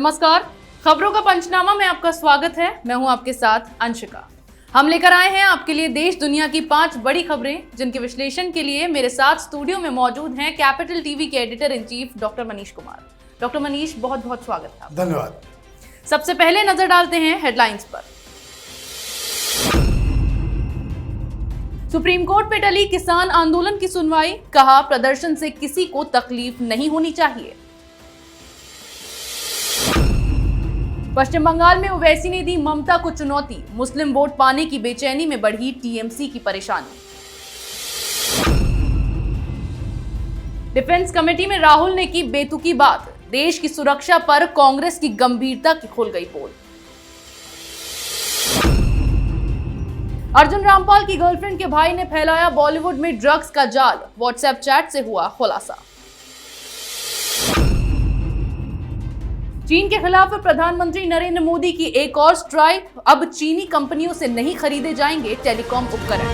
नमस्कार, खबरों का पंचनामा में आपका स्वागत है। मैं हूं आपके साथ अंशिका। हम लेकर आए हैं आपके लिए देश दुनिया की 5 बड़ी खबरें, जिनके विश्लेषण के लिए मेरे साथ स्टूडियो में मौजूद हैं कैपिटल टीवी के editor in chief doctor Manish Kumar. Doctor Manish, बहुत बहुत स्वागत है। धन्यवाद। सबसे पहले नजर डालते हैं हेडलाइंस पर। सुप्रीम कोर्ट पे टली किसान आंदोलन की सुनवाई, कहा प्रदर्शन से किसी को तकलीफ नहीं होनी चाहिए। पश्चिम बंगाल में ओवैसी ने दी ममता को चुनौती, मुस्लिम वोट पाने की बेचैनी में बढ़ी टीएमसी की परेशानी। डिफेंस कमेटी में राहुल ने की बेतुकी बात, देश की सुरक्षा पर कांग्रेस की गंभीरता की खुल गई पोल। अर्जुन रामपाल की गर्लफ्रेंड के भाई ने फैलाया बॉलीवुड में ड्रग्स का जाल, व्हाट्सएप चैट से हुआ खुलासा। चीन के खिलाफ प्रधानमंत्री नरेंद्र मोदी की एक और स्ट्राइक, अब चीनी कंपनियों से नहीं खरीदे जाएंगे टेलीकॉम उपकरण।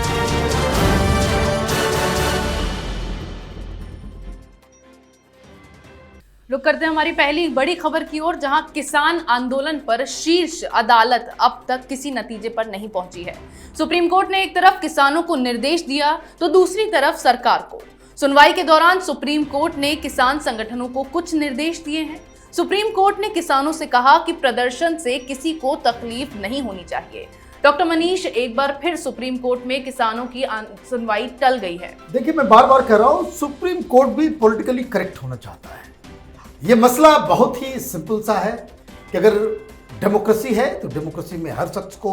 रुक करते हैं हमारी पहली बड़ी खबर की ओर, जहां किसान आंदोलन पर शीर्ष अदालत अब तक किसी नतीजे पर नहीं पहुंची है। सुप्रीम कोर्ट ने एक तरफ किसानों को निर्देश दिया तो दूसरी तरफ सरकार को। सुनवाई के दौरान सुप्रीम कोर्ट ने किसान संगठनों को कुछ निर्देश दिए हैं। सुप्रीम कोर्ट ने किसानों से कहा कि प्रदर्शन से किसी को तकलीफ नहीं होनी चाहिए। डॉक्टर मनीष, एक बार फिर सुप्रीम कोर्ट में किसानों की सुनवाई टल गई है। देखिए, मैं बार बार कह रहा हूं, सुप्रीम कोर्ट भी पॉलिटिकली करेक्ट होना चाहता है। ये मसला बहुत ही सिंपल सा है कि अगर डेमोक्रेसी है तो डेमोक्रेसी में हर शख्स को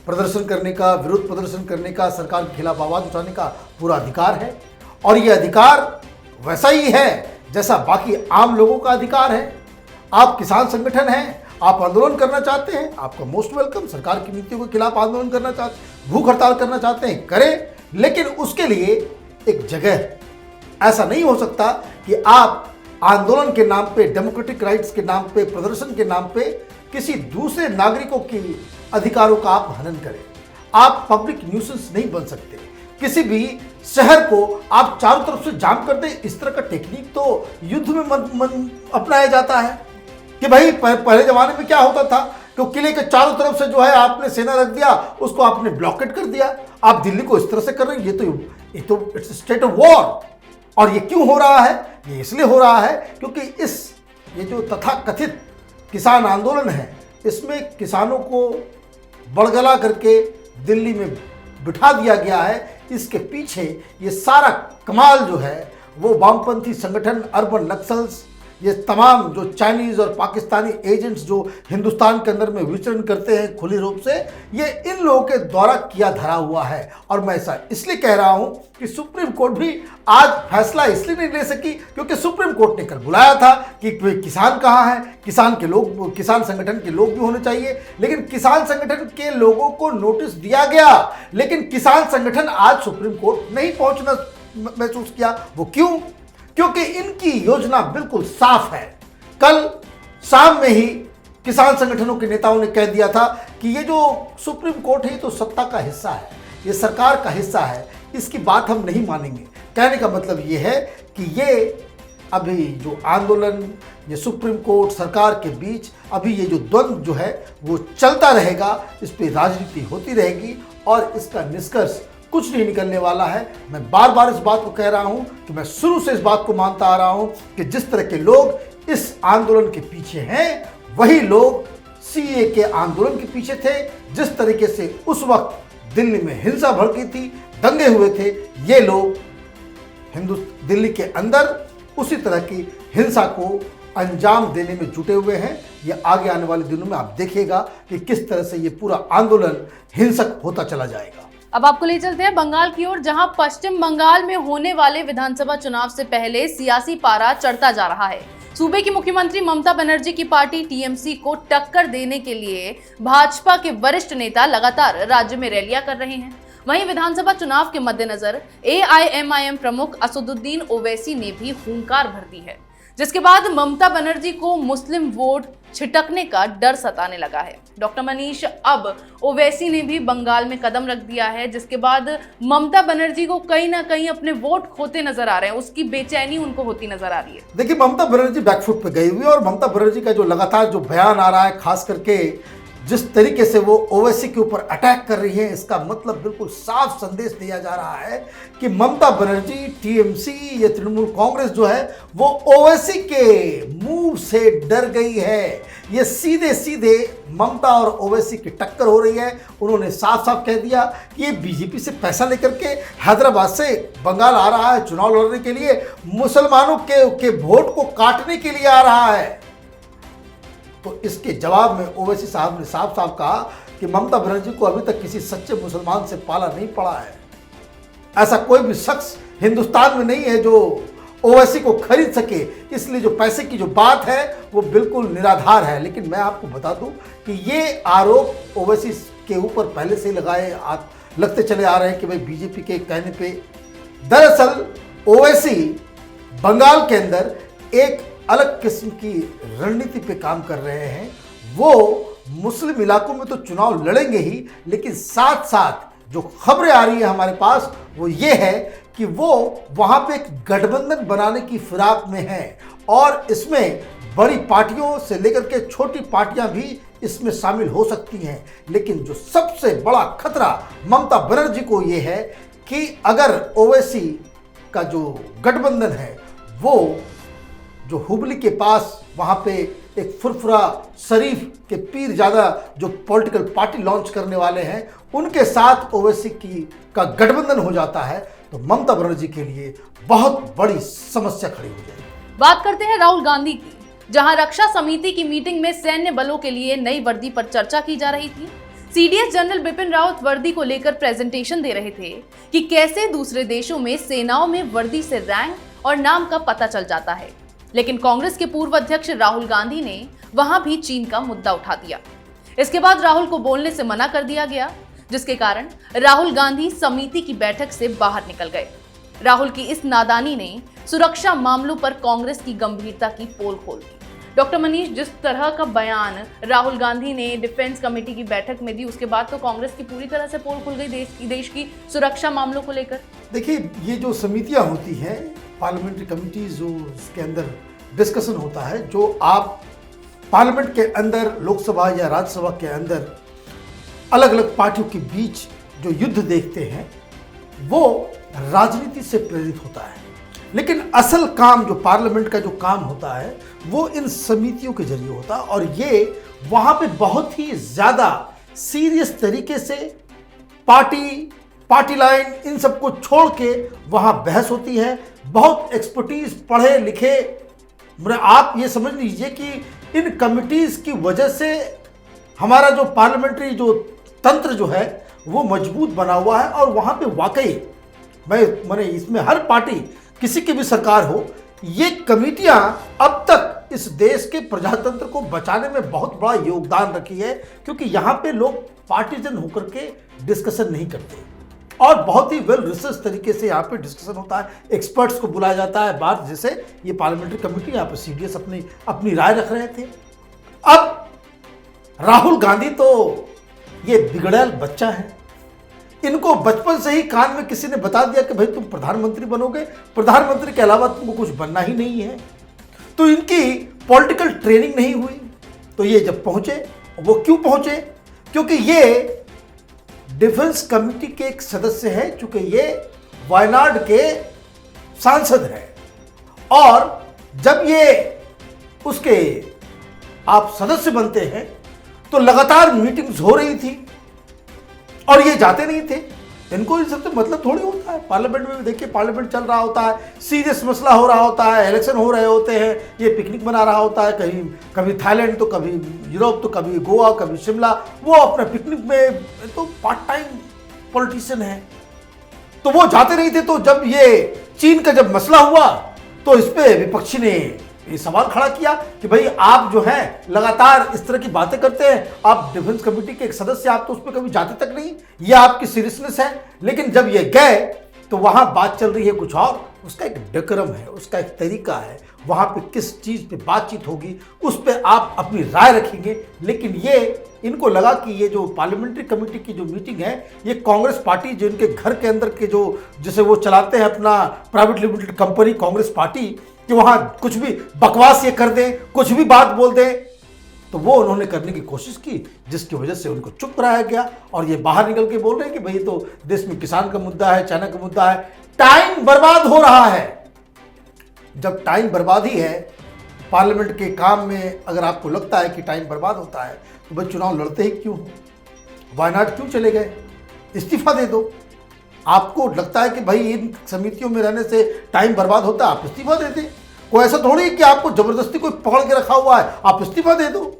प्रदर्शन करने का, विरोध प्रदर्शन करने का, सरकार के खिलाफ आवाज उठाने का पूरा अधिकार है। और ये अधिकार वैसा ही है जैसा बाकी आम लोगों का अधिकार है। आप किसान संगठन हैं, आप आंदोलन करना चाहते हैं, आपका मोस्ट वेलकम। सरकार की नीतियों के खिलाफ आंदोलन करना चाहते, भूख हड़ताल करना चाहते हैं, करें, लेकिन उसके लिए एक जगह। ऐसा नहीं हो सकता कि आप आंदोलन के नाम पे, डेमोक्रेटिक राइट्स के नाम पे, प्रदर्शन के नाम पे किसी दूसरे नागरिकों के अधिकारों का आप हनन करें। आप पब्लिक न्यूसेंस नहीं बन सकते। किसी भी शहर को आप चारों तरफ से जाम कर दें, इस तरह का टेक्निक तो युद्ध में अपनाया जाता है। कि भाई पहले जमाने में क्या होता था कि किले के चारों तरफ से जो है आपने सेना रख दिया, उसको आपने ब्लॉकेट कर दिया। आप दिल्ली को इस तरह से कर रहे हैं, ये तो इट्स स्टेट ऑफ वॉर। और ये क्यों हो रहा है? ये इसलिए हो रहा है क्योंकि ये जो तथाकथित किसान आंदोलन है, इसमें किसानों को बड़गला करके दिल्ली में बिठा दिया गया है। इसके पीछे ये सारा कमाल जो है वो वामपंथी संगठन, अर्बन नक्सल्स, ये तमाम जो चाइनीज और पाकिस्तानी एजेंट्स जो हिंदुस्तान के अंदर में विचरण करते हैं खुली रूप से, ये इन लोगों के द्वारा किया धरा हुआ है। और मैं ऐसा इसलिए कह रहा हूं कि सुप्रीम कोर्ट भी आज फैसला इसलिए नहीं ले सकी क्योंकि सुप्रीम कोर्ट ने कल बुलाया था कि किसान कहाँ है, किसान के लोग, किसान संगठन के लोग भी होने चाहिए। लेकिन किसान संगठन के लोगों को नोटिस दिया गया, लेकिन किसान संगठन आज सुप्रीम कोर्ट नहीं पहुंचना महसूस किया। वो क्यों? क्योंकि इनकी योजना बिल्कुल साफ है। कल शाम में ही किसान संगठनों के नेताओं ने कह दिया था कि ये जो सुप्रीम कोर्ट है ये तो सत्ता का हिस्सा है, ये सरकार का हिस्सा है, इसकी बात हम नहीं मानेंगे। कहने का मतलब ये है कि ये अभी जो आंदोलन, ये सुप्रीम कोर्ट सरकार के बीच अभी ये जो द्वंद्व जो है वो चलता रहेगा, इस पर राजनीति होती रहेगी और इसका निष्कर्ष कुछ नहीं निकलने वाला है। मैं बार बार इस बात को कह रहा हूं कि मैं शुरू से इस बात को मानता आ रहा हूं कि जिस तरह के लोग इस आंदोलन के पीछे हैं, वही लोग सीए के आंदोलन के पीछे थे। जिस तरीके से उस वक्त दिल्ली में हिंसा भड़की थी, दंगे हुए थे, ये लोग दिल्ली के अंदर उसी तरह की हिंसा को अंजाम देने में जुटे हुए हैं। ये आगे आने वाले दिनों में आप देखिएगा कि किस तरह से ये पूरा आंदोलन हिंसक होता चला जाएगा। अब आपको ले चलते हैं बंगाल की ओर, जहां पश्चिम बंगाल में होने वाले विधानसभा चुनाव से पहले सियासी पारा चढ़ता जा रहा है। सूबे की मुख्यमंत्री ममता बनर्जी की पार्टी टीएमसी को टक्कर देने के लिए भाजपा के वरिष्ठ नेता लगातार राज्य में रैलियां कर रहे हैं। वहीं विधानसभा चुनाव के मद्देनजर एआईएमआईएम प्रमुख असदुद्दीन ओवैसी ने भी हुंकार भर दी है। जिसके बाद ममता बनर्जी को मुस्लिम वोट छिटकने का डर सताने लगा है। डॉक्टर मनीष, अब ओवैसी ने भी बंगाल में कदम रख दिया है, जिसके बाद ममता बनर्जी को कहीं ना कहीं अपने वोट खोते नजर आ रहे हैं, उसकी बेचैनी उनको होती नजर आ रही है। देखिए, ममता बनर्जी बैकफुट पे गई हुई है और ममता बनर्जी का जो लगातार जो बयान आ रहा है, खास करके जिस तरीके से वो ओवैसी के ऊपर अटैक कर रही है, इसका मतलब बिल्कुल साफ संदेश दिया जा रहा है कि ममता बनर्जी, टीएमसी या तृणमूल कांग्रेस जो है वो ओवैसी के मूव से डर गई है। ये सीधे सीधे ममता और ओवैसी की टक्कर हो रही है। उन्होंने साफ साफ कह दिया कि ये बीजेपी से पैसा लेकर के हैदराबाद से बंगाल आ रहा है चुनाव लड़ने के लिए, मुसलमानों के वोट को काटने के लिए आ रहा है। तो इसके जवाब में ओवैसी साहब ने साफ साफ कहा कि ममता बनर्जी को अभी तक किसी सच्चे मुसलमान से पाला नहीं पड़ा है। ऐसा कोई भी शख्स हिंदुस्तान में नहीं है जो ओवैसी को खरीद सके, इसलिए जो पैसे की जो बात है वो बिल्कुल निराधार है। लेकिन मैं आपको बता दूं कि ये आरोप ओवैसी के ऊपर पहले से ही लगते चले आ रहे हैं कि भाई बीजेपी के कहने पे दरअसल ओवैसी बंगाल के अंदर एक अलग किस्म की रणनीति पे काम कर रहे हैं। वो मुस्लिम इलाकों में तो चुनाव लड़ेंगे ही, लेकिन साथ साथ जो खबरें आ रही है हमारे पास वो ये है कि वो वहां पे एक गठबंधन बनाने की फिराक में है और इसमें बड़ी पार्टियों से लेकर के छोटी पार्टियां भी इसमें शामिल हो सकती हैं। लेकिन जो सबसे बड़ा खतरा ममता बनर्जी को ये है कि अगर ओवैसी का जो गठबंधन है वो जो हुबली के पास वहाँ पे एक फुरफुरा शरीफ के पीर ज़्यादा जो पॉलिटिकल पार्टी लॉन्च करने वाले हैं उनके साथ ओवैसी का गठबंधन हो जाता है तो ममता बनर्जी के लिए बहुत बड़ी समस्या खड़ी हो जाएगी। बात करते हैं राहुल गांधी की, जहां रक्षा समिति की मीटिंग में सैन्य बलों के लिए नई वर्दी पर चर्चा की जा रही थी। सीडीएस जनरल बिपिन रावत वर्दी को लेकर प्रेजेंटेशन दे रहे थे कि कैसे दूसरे देशों में सेनाओं में वर्दी से रैंक और नाम का पता चल जाता है। लेकिन कांग्रेस के पूर्व अध्यक्ष राहुल गांधी ने वहां भी चीन का मुद्दा उठा दिया। इसके बाद राहुल को बोलने से मना कर दिया गया, जिसके कारण राहुल गांधी समिति की बैठक से बाहर निकल गए। राहुल की इस नादानी ने सुरक्षा मामलों पर कांग्रेस की गंभीरता की पोल खोल दी। डॉक्टर मनीष, जिस तरह का बयान राहुल गांधी ने डिफेंस कमेटी की बैठक में दी, उसके बाद तो कांग्रेस की पूरी तरह से पोल खुल गई देश की सुरक्षा मामलों को लेकर। देखिए, ये जो समितियां होती हैं, पार्लियामेंट्री कमिटीज, जो इसके अंदर डिस्कशन होता है, जो आप पार्लियामेंट के अंदर, लोकसभा या राज्यसभा के अंदर अलग अलग पार्टियों के बीच जो युद्ध देखते हैं, वो राजनीति से प्रेरित होता है। लेकिन असल काम जो पार्लियामेंट का जो काम होता है वो इन समितियों के जरिए होता है और ये वहाँ पे बहुत ही ज़्यादा सीरियस तरीके से पार्टी लाइन इन सबको छोड़ के वहाँ बहस होती है। बहुत एक्सपर्टीज, पढ़े लिखे, आप ये समझ लीजिए कि इन कमिटीज़ की वजह से हमारा जो पार्लियामेंट्री जो तंत्र जो है वो मजबूत बना हुआ है और वहाँ पे वाकई मैंने इसमें हर पार्टी, किसी की भी सरकार हो, ये कमिटियां अब तक इस देश के प्रजातंत्र को बचाने में बहुत बड़ा योगदान रखी है, क्योंकि यहाँ पे लोग पार्टीजन होकर के डिस्कशन नहीं करते और बहुत ही वेल रिसर्च तरीके से यहाँ पे डिस्कशन होता है। एक्सपर्ट्स को बुलाया जाता है बात, जैसे ये पार्लियामेंट्री कमेटी, यहाँ पे सीडीएस अपनी राय रख रहे थे। अब राहुल गांधी तो ये बिगड़ैल बच्चा है, इनको बचपन से ही कान में किसी ने बता दिया कि भाई तुम प्रधानमंत्री बनोगे, प्रधानमंत्री के अलावा तुमको कुछ बनना ही नहीं है। तो इनकी पॉलिटिकल ट्रेनिंग नहीं हुई। तो ये जब पहुंचे, वो क्यों पहुंचे? क्योंकि ये डिफेंस कमेटी के एक सदस्य हैं, चूंकि ये वायनाड के सांसद हैं और जब ये उसके आप सदस्य बनते हैं तो लगातार मीटिंग्स हो रही थी और ये जाते नहीं थे। इनको इन सबसे मतलब थोड़ी होता है। पार्लियामेंट में देखिए, पार्लियामेंट चल रहा होता है, सीरियस मसला हो रहा होता है, इलेक्शन हो रहे होते हैं, ये पिकनिक मना रहा होता है, कहीं कभी थाईलैंड तो कभी यूरोप तो कभी गोवा कभी शिमला, वो अपना पिकनिक में तो पार्ट टाइम पॉलिटिशियन है, तो वो जाते नहीं थे। तो जब ये चीन का जब मसला हुआ तो इस पर विपक्षी ने ये सवाल खड़ा किया कि भाई आप जो है लगातार इस तरह की बातें करते हैं, आप डिफेंस कमेटी के एक सदस्य, आप तो उस पर कभी जाते तक नहीं, ये आपकी सीरियसनेस है। लेकिन जब ये गए तो वहाँ बात चल रही है कुछ और, उसका एक डेकोरम है, उसका एक तरीका है, वहाँ पे किस चीज़ पे बातचीत होगी उस पे आप अपनी राय रखेंगे। लेकिन ये इनको लगा कि ये जो पार्लियामेंट्री कमेटी की जो मीटिंग है, ये कांग्रेस पार्टी जो इनके घर के अंदर के जो जैसे वो चलाते हैं अपना private limited company Congress party, कि वहाँ कुछ भी बकवास ये कर दें, कुछ भी बात बोल दें, तो वो उन्होंने करने की कोशिश की, जिसकी वजह से उनको चुप कराया गया। और ये बाहर निकल के बोल रहे हैं कि भाई तो देश में किसान का मुद्दा है, चाइना का मुद्दा है, टाइम बर्बाद हो रहा है। जब टाइम बर्बाद ही है पार्लियामेंट के काम में, अगर आपको लगता है कि टाइम बर्बाद होता है तो भाई चुनाव लड़ते ही क्यों हो? वायनाड क्यों चले गए? इस्तीफा दे दो। आपको लगता है कि भाई इन समितियों में रहने से टाइम बर्बाद होता है, आप इस्तीफा दे दें। कोई ऐसा थोड़ी कि आपको जबरदस्ती कोई पकड़ के रखा हुआ है, आप इस्तीफा दे दो।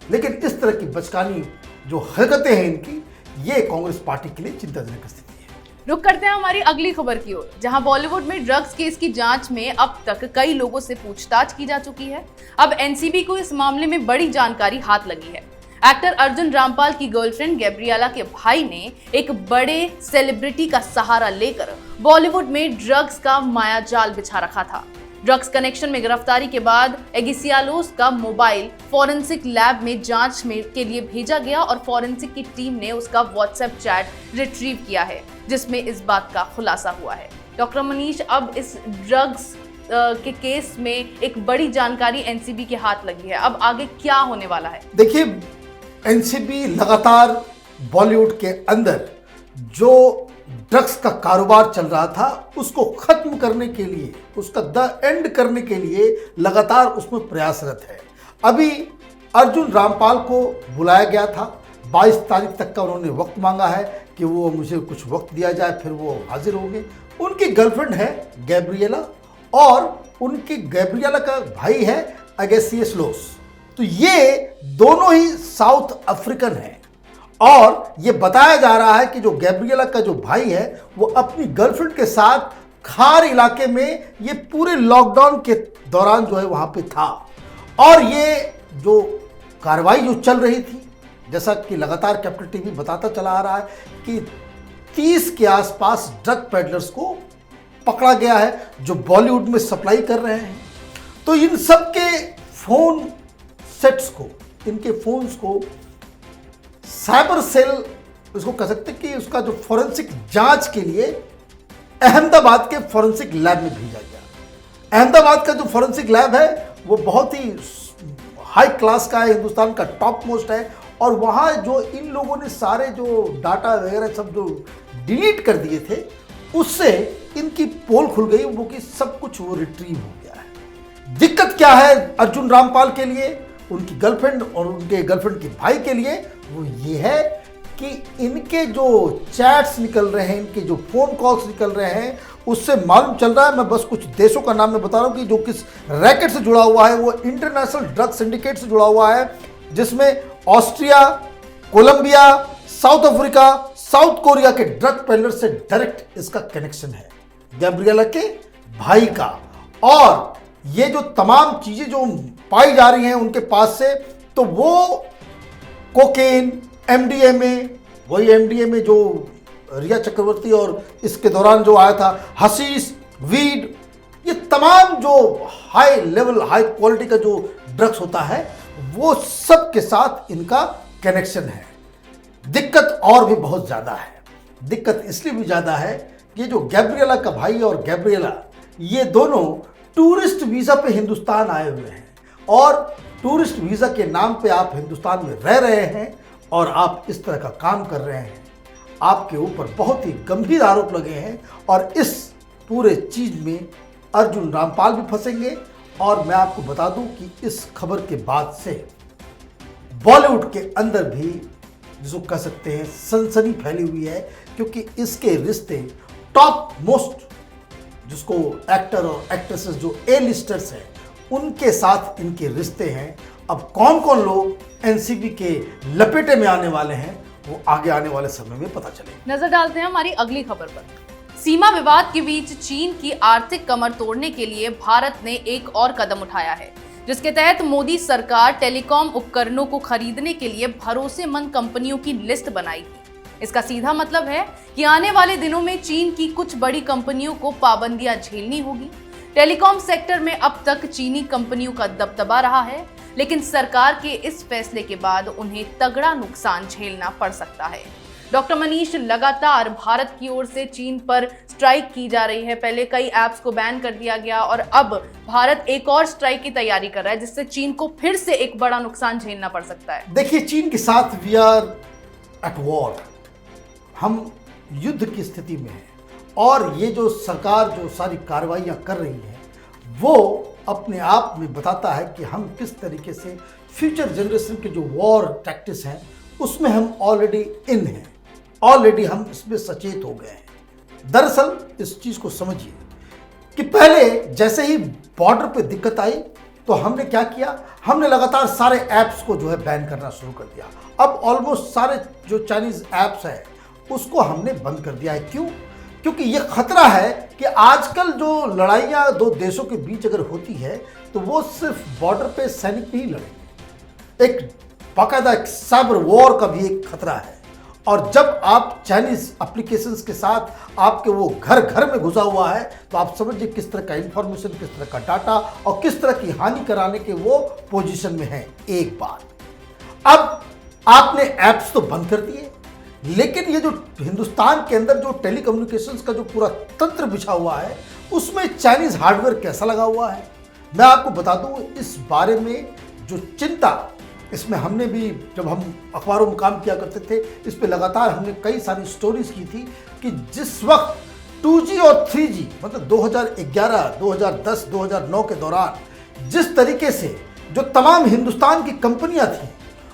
लेकिन इस तरह की बचकानी जो हरकतें हैं इनकी, ये कांग्रेस पार्टी के लिए चिंताजनक स्थिति है। रुक करते हैं हमारी अगली खबर की ओर, जहां बॉलीवुड में ड्रग्स केस की जांच में अब तक कई लोगों से पूछताछ की जा चुकी है। अब एनसीबी को इस मामले में बड़ी जानकारी हाथ लगी है। एक्टर अर्जुन रामपाल की गर्लफ्रेंड गैब्रिएला के भाई ने एक बड़े सेलिब्रिटी का सहारा लेकर बॉलीवुड में ड्रग्स का मायाजाल बिछा रखा था। ड्रग्स कनेक्शन में गिरफ्तारी के बाद एगिसियालोस का मोबाइल फॉरेंसिक लैब में जांच के लिए भेजा गया और फॉरेंसिक की टीम ने उसका व्हाट्सएप चैट रिट्रीव किया है, जिसमें इस बात का खुलासा हुआ है। डॉक्टर मनीष, अब इस ड्रग्स के केस में एक बड़ी जानकारी एनसीबी के हाथ लगी है, अब आगे क्या होने वाला है? देखिए, एनसीबी लगातार बॉलीवुड के अंदर जो ड्रग्स का कारोबार चल रहा था उसको खत्म करने के लिए, उसका द एंड करने के लिए लगातार उसमें प्रयासरत है। अभी अर्जुन रामपाल को बुलाया गया था, 22 तारीख तक का उन्होंने वक्त मांगा है कि वो मुझे कुछ वक्त दिया जाए, फिर वो हाजिर होंगे। उनकी गर्लफ्रेंड है गैब्रिएला और उनकी गैब्रिएला का भाई है एगिसियालोस। तो ये दोनों ही साउथ अफ्रीकन हैं और ये बताया जा रहा है कि जो गैब्रिएला का जो भाई है वो अपनी गर्लफ्रेंड के साथ खार इलाके में ये पूरे लॉकडाउन के दौरान जो है वहां पे था। और ये जो कार्रवाई जो चल रही थी, जैसा कि लगातार कैपिटल टीवी बताता चला आ रहा है कि 30 के आसपास ड्रग पेडलर्स को पकड़ा गया है जो बॉलीवुड में सप्लाई कर रहे हैं। तो इन सब के फोन सेट्स को, इनके फोन्स को साइबर सेल, उसको कह सकते हैं कि उसका जो फॉरेंसिक जांच के लिए अहमदाबाद के फॉरेंसिक लैब में भेजा गया। अहमदाबाद का जो फॉरेंसिक लैब है वो बहुत ही हाई क्लास का है, हिंदुस्तान का टॉप मोस्ट है। और वहाँ जो इन लोगों ने सारे जो डाटा वगैरह सब जो डिलीट कर दिए थे, उससे इनकी पोल खुल गई, वो कि सब कुछ वो रिट्रीव हो गया है। दिक्कत क्या है अर्जुन रामपाल के लिए, उनकी गर्लफ्रेंड और उनके गर्लफ्रेंड के भाई के लिए, वो ये है कि इनके जो चैट्स निकल रहे हैं, इनके जो फोन कॉल्स निकल रहे हैं, उससे मालूम चल रहा है, मैं बस कुछ देशों का नाम मैं बता रहा हूँ कि जो किस रैकेट से जुड़ा हुआ है, वो इंटरनेशनल ड्रग सिंडिकेट से जुड़ा हुआ है, जिसमें Austria, Colombia, South Africa, South Korea के ड्रग पेडलर से डायरेक्ट इसका कनेक्शन है गैब्रिएला के भाई का। और ये जो तमाम चीजें जो पाई जा रही हैं उनके पास से, तो वो कोकेन, एमडीएमए, वही एमडीएमए जो रिया चक्रवर्ती और इसके दौरान जो आया था, हशीश, वीड, ये तमाम जो हाई लेवल हाई क्वालिटी का जो ड्रग्स होता है वो सब के साथ इनका कनेक्शन है। दिक्कत और भी बहुत ज़्यादा है। दिक्कत इसलिए भी ज़्यादा है कि जो गैब्रिएला का भाई और गैब्रिएला, ये दोनों टूरिस्ट वीज़ा पे हिंदुस्तान आए हुए हैं और टूरिस्ट वीज़ा के नाम पे आप हिंदुस्तान में रह रहे हैं और आप इस तरह का काम कर रहे हैं। आपके ऊपर बहुत ही गंभीर आरोप लगे हैं और इस पूरे चीज़ में अर्जुन रामपाल भी फंसेंगे। और मैं आपको बता दूं कि इस खबर के बाद से बॉलीवुड के अंदर भी जिसको कह सकते हैं सनसनी फैली हुई है, क्योंकि इसके रिश्ते टॉप मोस्ट जिसको एक्टर और एक्ट्रेसेस जो ए लिस्टर्स हैं उनके साथ इनके रिश्ते हैं। अब कौन कौन लोग एनसीबी के लपेटे में आने वाले हैं वो आगे आने वाले समय में पता चलेगा। नजर डालते हैं हमारी अगली खबर पर। सीमा विवाद के बीच चीन की आर्थिक कमर तोड़ने के लिए भारत ने एक और कदम उठाया है, जिसके तहत मोदी सरकार टेलीकॉम उपकरणों को खरीदने के लिए भरोसेमंद कंपनियों की लिस्ट बनाई थी। इसका सीधा मतलब है कि आने वाले दिनों में चीन की कुछ बड़ी कंपनियों को पाबंदियां झेलनी होगी। टेलीकॉम सेक्टर में अब तक चीनी कंपनियों का दबदबा रहा है, लेकिन सरकार के इस फैसले के बाद उन्हें तगड़ा नुकसान झेलना पड़ सकता है। डॉक्टर मनीष, लगातार भारत की ओर से चीन पर स्ट्राइक की जा रही है। पहले कई ऐप्स को बैन कर दिया गया और अब भारत एक और स्ट्राइक की तैयारी कर रहा है, जिससे चीन को फिर से एक बड़ा नुकसान झेलना पड़ सकता है। देखिए, चीन के साथ वी आर एट वॉर, हम युद्ध की स्थिति में हैं और ये जो सरकार जो सारी कार्रवाइयाँ कर रही है वो अपने आप में बताता है कि हम किस तरीके से फ्यूचर जनरेशन के जो वॉर टैक्टिक्स हैं उसमें हम ऑलरेडी इन हैं, ऑलरेडी हम इसमें सचेत हो गए हैं। दरअसल इस चीज़ को समझिए कि पहले जैसे ही बॉर्डर पे दिक्कत आई तो हमने क्या किया, हमने लगातार सारे ऐप्स को जो है बैन करना शुरू कर दिया। अब ऑलमोस्ट सारे जो चाइनीज़ ऐप्स हैं उसको हमने बंद कर दिया है। क्यों? क्योंकि ये खतरा है कि आजकल जो लड़ाइयाँ दो देशों के बीच अगर होती है तो वो सिर्फ बॉर्डर पे सैनिक नहीं लड़ेंगे, एक बाकायदा एक साइबर वॉर का भी एक खतरा है। और जब आप चाइनीज़ एप्लीकेशंस के साथ आपके वो घर घर में घुसा हुआ है तो आप समझिए किस तरह का इंफॉर्मेशन, किस तरह का डाटा और किस तरह की हानि कराने के वो पोजीशन में है। एक बात, अब आपने ऐप्स तो बंद कर दिए, लेकिन ये जो हिंदुस्तान के अंदर जो टेलीकम्युनिकेशंस का जो पूरा तंत्र बिछा हुआ है उसमें चाइनीज़ हार्डवेयर कैसा लगा हुआ है, मैं आपको बता दूं। इस बारे में जो चिंता, इसमें हमने भी जब हम अखबारों में काम किया करते थे इस पे लगातार हमने कई सारी स्टोरीज की थी कि जिस वक्त 2G और 3G मतलब 2011, 2010, 2009 के दौरान जिस तरीके से जो तमाम हिंदुस्तान की कंपनियां थी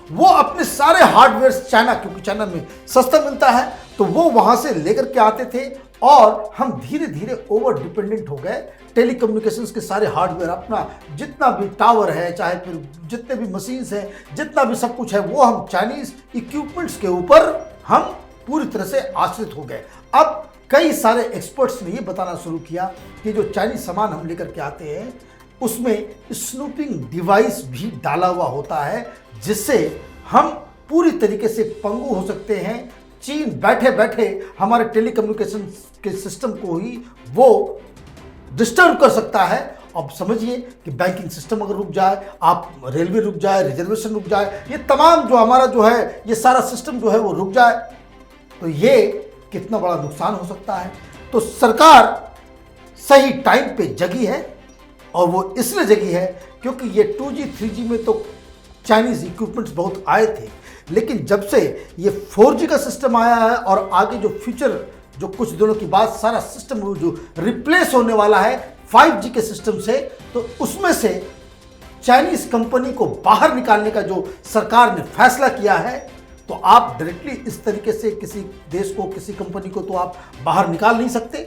वो अपने सारे हार्डवेयर चाइना, क्योंकि चाइना में सस्ता मिलता है तो वो वहाँ से लेकर के आते थे और हम धीरे धीरे ओवर डिपेंडेंट हो गए। टेलीकम्युनिकेशंस के सारे हार्डवेयर, अपना जितना भी टावर है, चाहे फिर जितने भी मशीन्स हैं, जितना भी सब कुछ है वो हम चाइनीज़ इक्विपमेंट्स के ऊपर हम पूरी तरह से आश्रित हो गए। अब कई सारे एक्सपर्ट्स ने ये बताना शुरू किया कि जो चाइनीज़ सामान हम लेकर के आते हैं उसमें स्नूपिंग डिवाइस भी डाला हुआ होता है, जिससे हम पूरी तरीके से पंगु हो सकते हैं। चीन बैठे बैठे हमारे टेलीकम्युनिकेशन के सिस्टम को ही वो डिस्टर्ब कर सकता है। अब समझिए कि बैंकिंग सिस्टम अगर रुक जाए, आप रेलवे रुक जाए, रिजर्वेशन रुक जाए, ये तमाम जो हमारा जो है ये सारा सिस्टम जो है वो रुक जाए तो ये कितना बड़ा नुकसान हो सकता है। तो सरकार सही टाइम पे जगी है और वो इसलिए जगी है क्योंकि ये 2G 3G में तो चाइनीज़ इक्विपमेंट्स बहुत आए थे, लेकिन जब से ये 4G का सिस्टम आया है और आगे जो फ्यूचर जो कुछ दिनों के बाद सारा सिस्टम जो रिप्लेस होने वाला है 5G के सिस्टम से, तो उसमें से चाइनीज़ कंपनी को बाहर निकालने का जो सरकार ने फैसला किया है, तो आप डायरेक्टली इस तरीके से किसी देश को, किसी कंपनी को तो आप बाहर निकाल नहीं सकते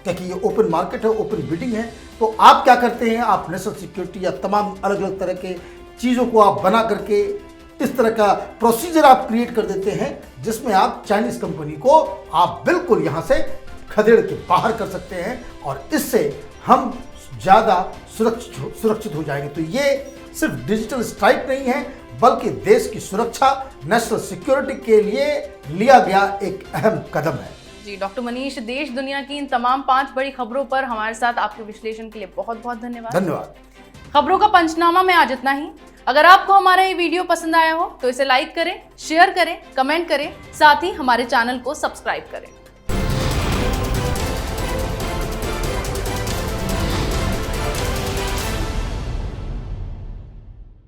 क्योंकि ये ओपन मार्केट है, ओपन बिडिंग है। तो आप क्या करते हैं, आप नेशनल सिक्योरिटी या तमाम अलग अलग तरह के चीज़ों को आप बना करके इस तरह का प्रोसीजर आप क्रिएट कर देते हैं जिसमें आप चाइनीज़ कंपनी को आप बिल्कुल यहाँ से खदेड़ के बाहर कर सकते हैं और इससे हम ज़्यादा सुरक्षित हो जाएंगे। तो ये सिर्फ डिजिटल स्ट्राइक नहीं है बल्कि देश की सुरक्षा, नेशनल सिक्योरिटी के लिए लिया गया एक अहम कदम है। जी डॉक्टर मनीष, देश दुनिया की इन तमाम 5 बड़ी खबरों पर हमारे साथ आपके विश्लेषण के लिए बहुत बहुत धन्यवाद। धन्यवाद। खबरों का पंचनामा में आज इतना ही। अगर आपको हमारा ये वीडियो पसंद आया हो तो इसे लाइक करें, शेयर करें, कमेंट करें, साथ ही हमारे चैनल को सब्सक्राइब करें।